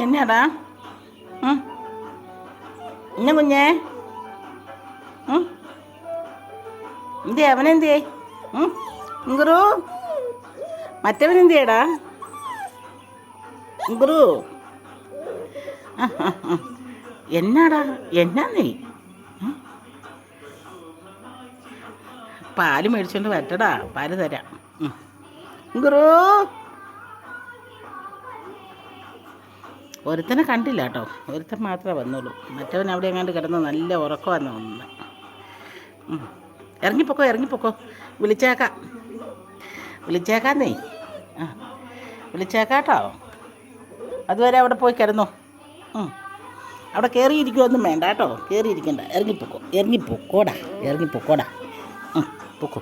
എന്നാടാ ഇന്ന കുഞ്ഞേ എന്തേ അവനെന്തേ ഗുരു മറ്റവനെന്തേടാ ഗുരു എന്നാടാ എന്നാ നീ പാല് മേടിച്ചോണ്ട് വരട്ടടാ, പാല് തരാം. ഗുരു ഒരുത്തനെ കണ്ടില്ല കേട്ടോ, ഒരുത്തൻ മാത്രമേ വന്നുള്ളൂ. മറ്റവൻ അവിടെ എങ്ങാണ്ട് കിടന്ന് നല്ല ഉറക്കമായിരുന്നു വന്നത്. ഇറങ്ങിപ്പോക്കോ വിളിച്ചേക്കാന്നേ. വിളിച്ചേക്കാട്ടോ. അതുവരെ അവിടെ പോയി കിടന്നോ. അവിടെ കയറിയിരിക്കുമൊന്നും വേണ്ട കേട്ടോ, കയറിയിരിക്കണ്ട. ഇറങ്ങിപ്പോക്കോടാ പൊക്കോ.